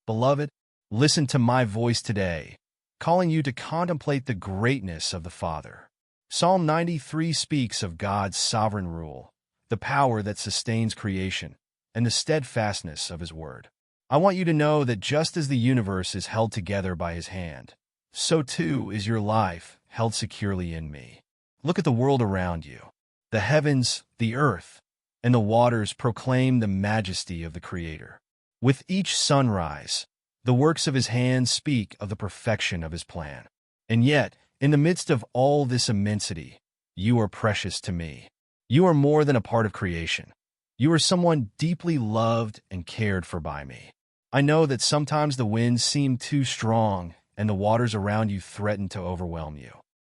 Beloved, listen to my voice today, calling you to contemplate the greatness of the Father. Psalm 93 speaks of God's sovereign rule, the power that sustains creation, and the steadfastness of His word. I want you to know that just as the universe is held together by His hand, so too is your life held securely in me. Look at the world around you. The heavens, the earth, and the waters proclaim the majesty of the Creator. With each sunrise, the works of His hands speak of the perfection of His plan. And yet, in the midst of all this immensity, you are precious to me. You are more than a part of creation. You are someone deeply loved and cared for by me. I know that sometimes the winds seem too strong and the waters around you threaten to overwhelm you.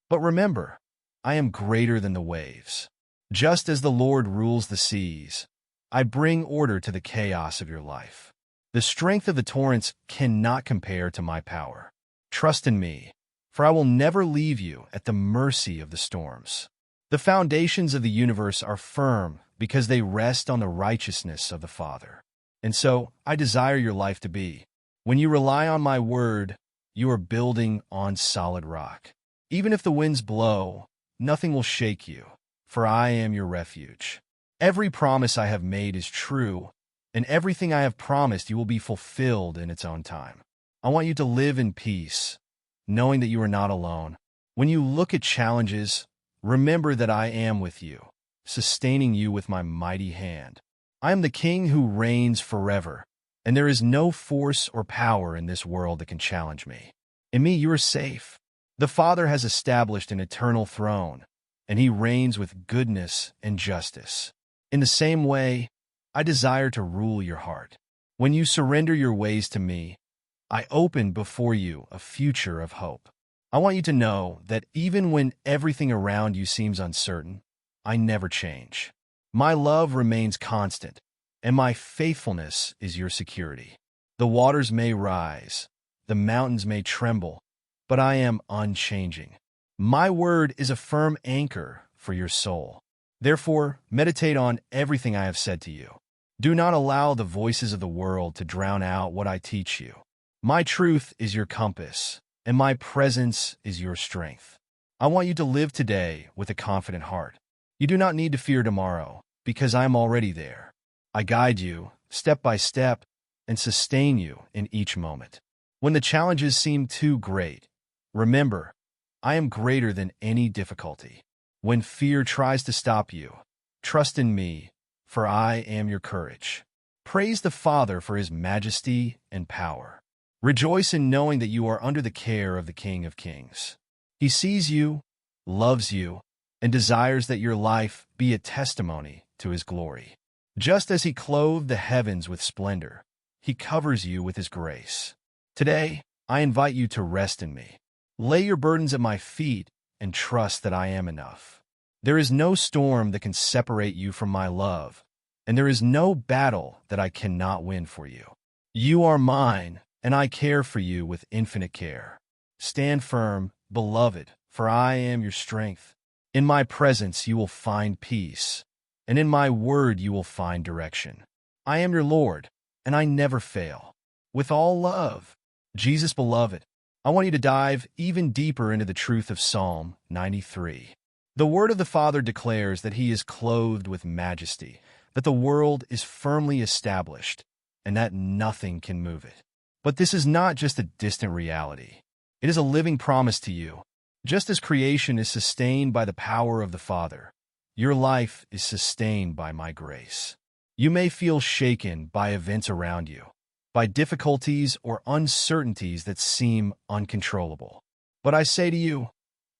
But remember, I am greater than the waves. Just as the Lord rules the seas, I bring order to the chaos of your life. The strength of the torrents cannot compare to my power. Trust in me, for I will never leave you at the mercy of the storms. The foundations of the universe are firm because they rest on the righteousness of the Father. And so, I desire your life to be. When you rely on my word, you are building on solid rock. Even if the winds blow, nothing will shake you, for I am your refuge. Every promise I have made is true, and everything I have promised you will be fulfilled in its own time. I want you to live in peace, knowing that you are not alone. When you look at challenges, remember that I am with you, sustaining you with my mighty hand. I am the King who reigns forever, and there is no force or power in this world that can challenge me. In me you are safe. The Father has established an eternal throne, and He reigns with goodness and justice. In the same way, I desire to rule your heart. When you surrender your ways to me, I open before you a future of hope. I want you to know that even when everything around you seems uncertain, I never change. My love remains constant, and my faithfulness is your security. The waters may rise, the mountains may tremble, but I am unchanging. My word is a firm anchor for your soul. Therefore, meditate on everything I have said to you. Do not allow the voices of the world to drown out what I teach you. My truth is your compass, and my presence is your strength. I want you to live today with a confident heart. You do not need to fear tomorrow, because I am already there. I guide you, step by step, and sustain you in each moment. When the challenges seem too great, remember, I am greater than any difficulty. When fear tries to stop you, trust in me, for I am your courage. Praise the Father for His majesty and power. Rejoice in knowing that you are under the care of the King of Kings. He sees you, loves you, and desires that your life be a testimony to His glory. Just as He clothed the heavens with splendor, He covers you with His grace. Today, I invite you to rest in me. Lay your burdens at my feet and trust that I am enough. There is no storm that can separate you from my love, and there is no battle that I cannot win for you. You are mine, and I care for you with infinite care. Stand firm, beloved, for I am your strength. In my presence you will find peace, and in my word you will find direction. I am your Lord, and I never fail. With all love, Jesus beloved, I want you to dive even deeper into the truth of Psalm 93. The word of the Father declares that He is clothed with majesty, that the world is firmly established, and that nothing can move it. But this is not just a distant reality. It is a living promise to you. Just as creation is sustained by the power of the Father, your life is sustained by my grace. You may feel shaken by events around you, by difficulties or uncertainties that seem uncontrollable. But I say to you,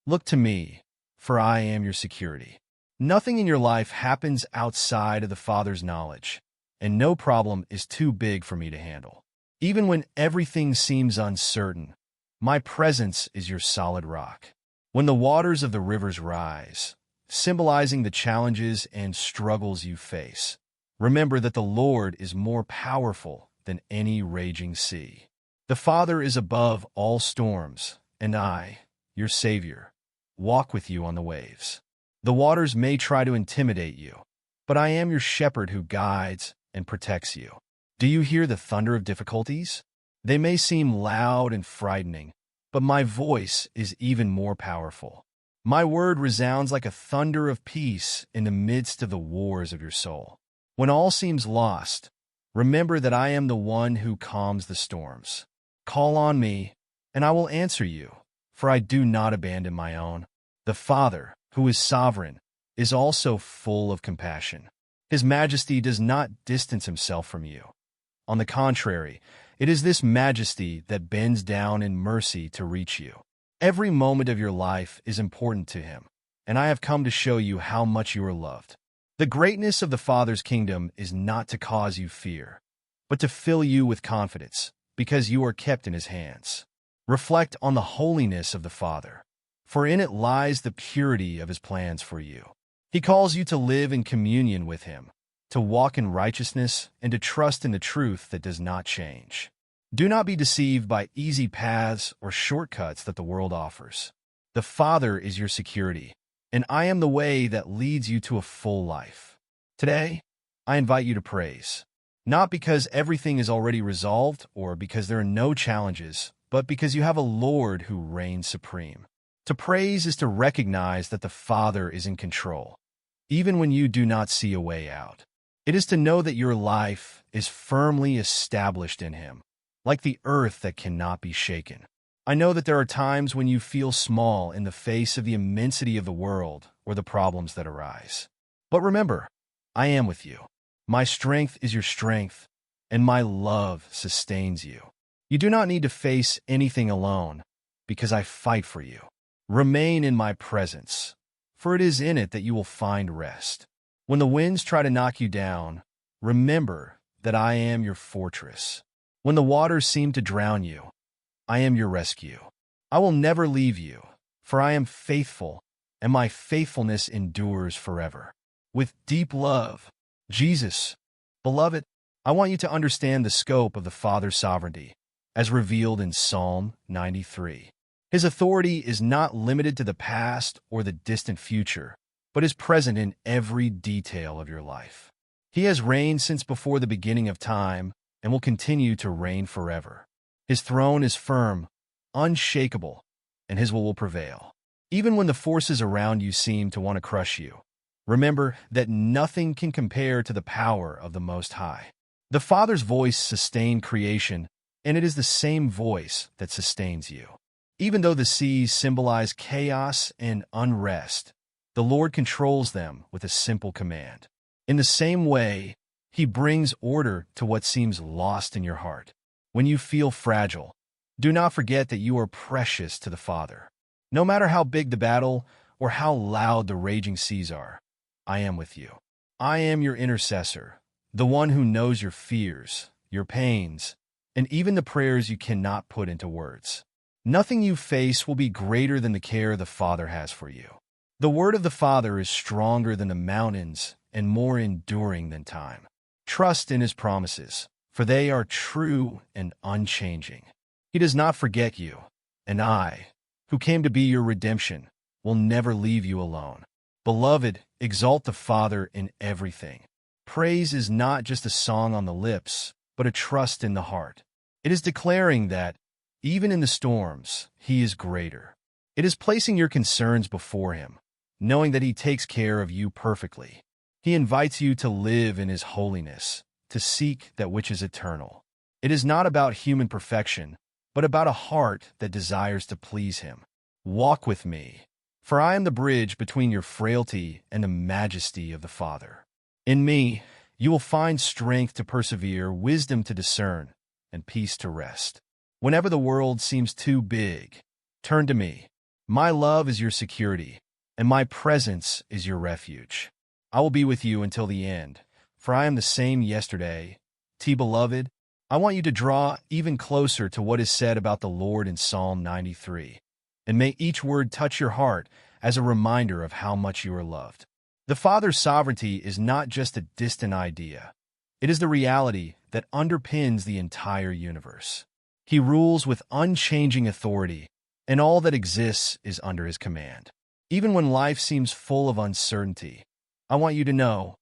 look to me, for I am your security. Nothing in your life happens outside of the Father's knowledge, and no problem is too big for me to handle. Even when everything seems uncertain, my presence is your solid rock. When the waters of the rivers rise, symbolizing the challenges and struggles you face, remember that the Lord is more powerful than any raging sea. The Father is above all storms, and I, your Savior, walk with you on the waves. The waters may try to intimidate you, but I am your shepherd who guides and protects you. Do you hear the thunder of difficulties? They may seem loud and frightening, but my voice is even more powerful. My word resounds like a thunder of peace in the midst of the wars of your soul. When all seems lost, remember that I am the one who calms the storms. Call on me, and I will answer you, for I do not abandon my own. The Father, who is sovereign, is also full of compassion. His Majesty does not distance himself from you. On the contrary, it is this Majesty that bends down in mercy to reach you. Every moment of your life is important to him, and I have come to show you how much you are loved. The greatness of the Father's kingdom is not to cause you fear, but to fill you with confidence, because you are kept in his hands. Reflect on the holiness of the Father, for in it lies the purity of his plans for you. He calls you to live in communion with him, to walk in righteousness, and to trust in the truth that does not change. Do not be deceived by easy paths or shortcuts that the world offers. The Father is your security, and I am the way that leads you to a full life. Today, I invite you to praise, not because everything is already resolved or because there are no challenges, but because you have a Lord who reigns supreme. To praise is to recognize that the Father is in control, even when you do not see a way out. It is to know that your life is firmly established in him, like the earth that cannot be shaken. I know that there are times when you feel small in the face of the immensity of the world or the problems that arise. But remember, I am with you. My strength is your strength, and my love sustains you. You do not need to face anything alone, because I fight for you. Remain in my presence, for it is in it that you will find rest. When the winds try to knock you down, remember that I am your fortress. When the waters seem to drown you, I am your rescue. I will never leave you, for I am faithful, and my faithfulness endures forever. With deep love, Jesus. Beloved, I want you to understand the scope of the Father's sovereignty, as revealed in Psalm 93. His authority is not limited to the past or the distant future, but is present in every detail of your life. He has reigned since before the beginning of time and will continue to reign forever. His throne is firm, unshakable, and his will prevail. Even when the forces around you seem to want to crush you, remember that nothing can compare to the power of the Most High. The Father's voice sustained creation, and it is the same voice that sustains you. Even though the seas symbolize chaos and unrest, the Lord controls them with a simple command. In the same way, he brings order to what seems lost in your heart. When you feel fragile, do not forget that you are precious to the Father. No matter how big the battle or how loud the raging seas are, I am with you. I am your intercessor, the one who knows your fears, your pains, and even the prayers you cannot put into words. Nothing you face will be greater than the care the Father has for you. The word of the Father is stronger than the mountains and more enduring than time. Trust in his promises, for they are true and unchanging. He does not forget you, and I, who came to be your redemption, will never leave you alone. Beloved, exalt the Father in everything. Praise is not just a song on the lips, but a trust in the heart. It is declaring that, even in the storms, he is greater. It is placing your concerns before him, knowing that he takes care of you perfectly. He invites you to live in his holiness, to seek that which is eternal. It is not about human perfection, but about a heart that desires to please him. Walk with me, for I am the bridge between your frailty and the majesty of the Father. In me, you will find strength to persevere, wisdom to discern, and peace to rest. Whenever the world seems too big, turn to me. My love is your security, and my presence is your refuge. I will be with you until the end, for I am the same yesterday. Beloved, I want you to draw even closer to what is said about the Lord in Psalm 93, and may each word touch your heart as a reminder of how much you are loved. The Father's sovereignty is not just a distant idea. It is the reality that underpins the entire universe. He rules with unchanging authority, and all that exists is under his command. Even when life seems full of uncertainty, I want you to know,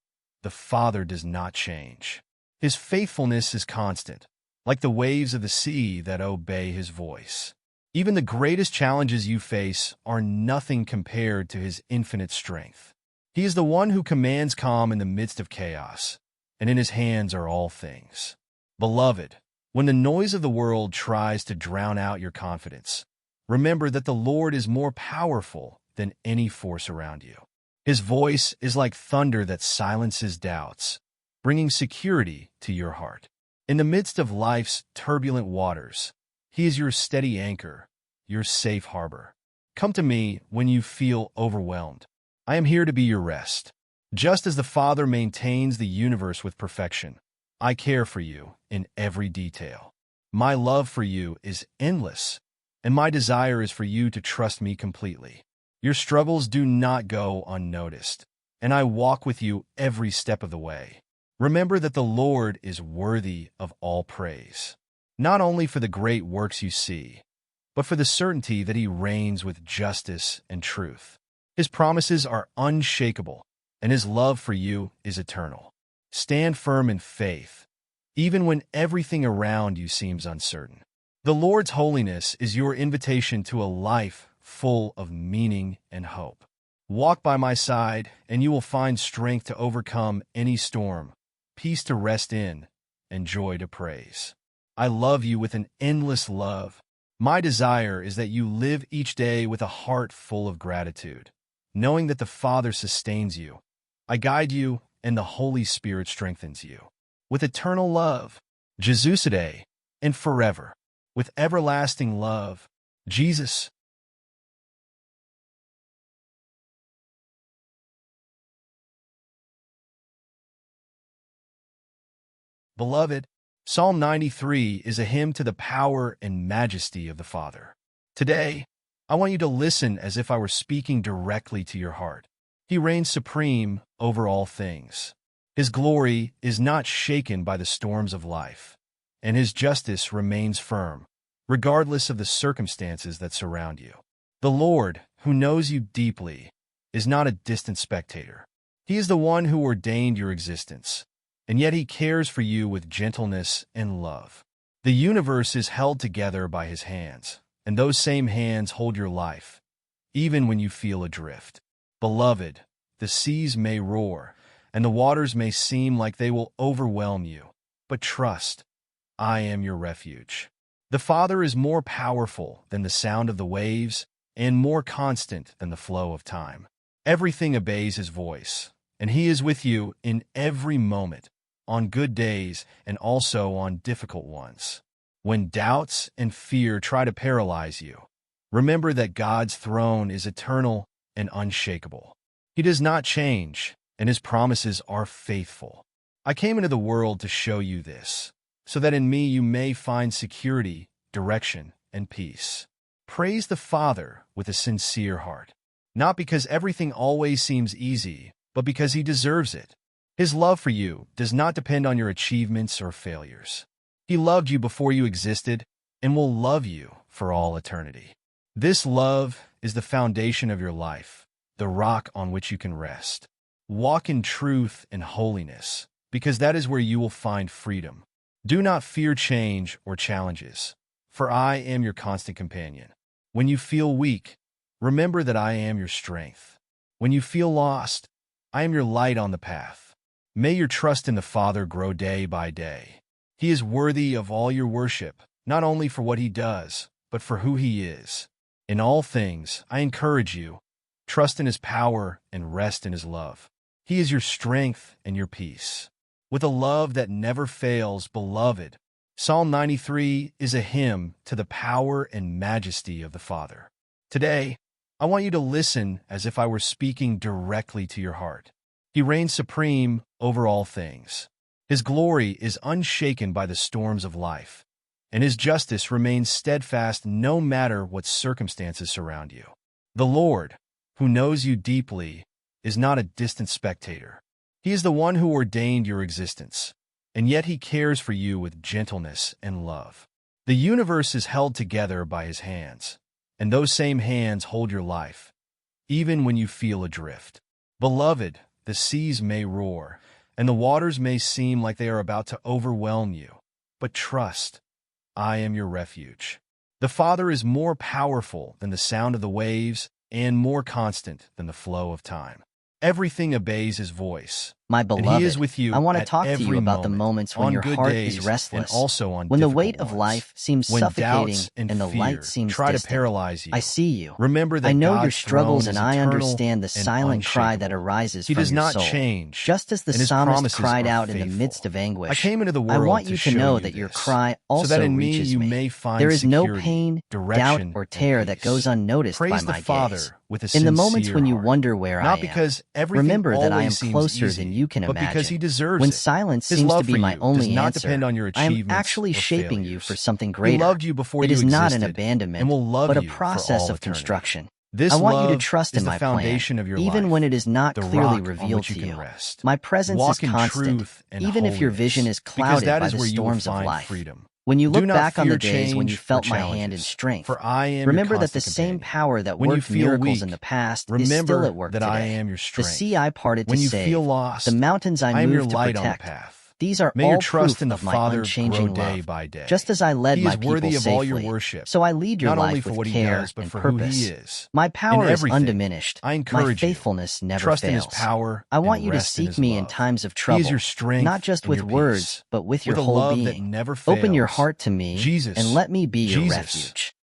the Father does not change. His faithfulness is constant, like the waves of the sea that obey his voice. Even the greatest challenges you face are nothing compared to his infinite strength. He is the one who commands calm in the midst of chaos, and in his hands are all things. Beloved, when the noise of the world tries to drown out your confidence, remember that the Lord is more powerful than any force around you. His voice is like thunder that silences doubts, bringing security to your heart. In the midst of life's turbulent waters, he is your steady anchor, your safe harbor. Come to me when you feel overwhelmed. I am here to be your rest. Just as the Father maintains the universe with perfection, I care for you in every detail. My love for you is endless, and my desire is for you to trust me completely. Your struggles do not go unnoticed, and I walk with you every step of the way. Remember that the Lord is worthy of all praise, not only for the great works you see, but for the certainty that he reigns with justice and truth. His promises are unshakable, and his love for you is eternal. Stand firm in faith, even when everything around you seems uncertain. The Lord's holiness is your invitation to a life full of meaning and hope. Walk by my side, and you will find strength to overcome any storm, peace to rest in, and joy to praise. I love you with an endless love. My desire is that you live each day with a heart full of gratitude, knowing that the Father sustains you. I guide you, and the Holy Spirit strengthens you. With eternal love, Jesus today and forever. With everlasting love, Jesus. Beloved, Psalm 93 is a hymn to the power and majesty of the Father. Today, I want you to listen as if I were speaking directly to your heart. He reigns supreme over all things. His glory is not shaken by the storms of life, and his justice remains firm, regardless of the circumstances that surround you. The Lord, who knows you deeply, is not a distant spectator. He is the one who ordained your existence, and yet he cares for you with gentleness and love. The universe is held together by his hands, and those same hands hold your life, even when you feel adrift. Beloved, the seas may roar, and the waters may seem like they will overwhelm you, but trust, I am your refuge. The Father is more powerful than the sound of the waves and more constant than the flow of time. Everything obeys his voice, and he is with you in every moment, on good days and also on difficult ones. When doubts and fear try to paralyze you, remember that God's throne is eternal and unshakable. He does not change, and his promises are faithful. I came into the world to show you this, so that in me you may find security, direction, and peace. Praise the Father with a sincere heart, not because everything always seems easy, but because he deserves it. His love for you does not depend on your achievements or failures. He loved you before you existed and will love you for all eternity. This love is the foundation of your life, the rock on which you can rest. Walk in truth and holiness, because that is where you will find freedom. Do not fear change or challenges, for I am your constant companion. When you feel weak, remember that I am your strength. When you feel lost, I am your light on the path. May your trust in the Father grow day by day. He is worthy of all your worship, not only for what he does, but for who he is. In all things, I encourage you, trust in his power and rest in his love. He is your strength and your peace. With a love that never fails, beloved, Psalm 93 is a hymn to the power and majesty of the Father. Today, I want you to listen as if I were speaking directly to your heart. He reigns supreme over all things. His glory is unshaken by the storms of life, and his justice remains steadfast no matter what circumstances surround you. The Lord, who knows you deeply, is not a distant spectator. He is the one who ordained your existence, and yet he cares for you with gentleness and love. The universe is held together by his hands, and those same hands hold your life, even when you feel adrift. Beloved, the seas may roar, and the waters may seem like they are about to overwhelm you, but trust. I am your refuge. The Father is more powerful than the sound of the waves and more constant than the flow of time. Everything obeys his voice. My And beloved, he is with you I want to at talk to you every about the moment, moments when on your good heart days is restless, and also on when the difficult weight of ones. life seems When suffocating doubts and and the fear light seems try to distant. paralyze you, I see you. remember that I know God's your struggles, throne and is I eternal understand the and silent cry that unshakable. arises He from does your not soul. change, Just as the and his psalmist promises cried are out in the faithful. midst of I anguish, came into the I world want to you to show know you that your this, cry so also that in me reaches you me. may find There is no security, pain, doubt, direction, or and terror that peace. goes unnoticed Praise by the my gaze. Father with a In the moments sincere when you heart, wonder where I not am, because everything remember that I am always seems closer easy, than you can but because imagine. he deserves When it. silence His seems to love be for my you does only not answer, depend on your I am achievements actually or shaping you for failures. something He greater. loved you before It you is not an existed abandonment, and will love but a you for process all of eternity. construction. I This want you to love trust is in the my plan, foundation of your even life, when it is not the clearly rock on revealed which you to can you. rest. My presence is Walk in constant, truth and even if your vision holiness, is because clouded that by is the where you will storms of find life. freedom. When you Do look not back on fear the days when you change or felt my hand in challenges, strength, for I am your remember that the constant same companion. power that When you worked feel miracles in weak, the past is still remember at work that I today. am your The strength. sea I parted to When you save, feel the lost, mountains I I am your moved to light on the protect. path. These are May your all trust proof in the of my Father grow unchanging day love. by day. Just as I led He my is people worthy of all your safely, worship, so I lead your not only life for with what he care does, but and for who he purpose. is. My In power is everything, undiminished. I My encourage you. faithfulness never Trust in his fails. power I want and you to rest in seek his me in love. times of He is your trouble, strength not just and with your words, peace. but with your With a whole love that being. never Open your fails. heart to me and Jesus, let me be your Jesus, refuge.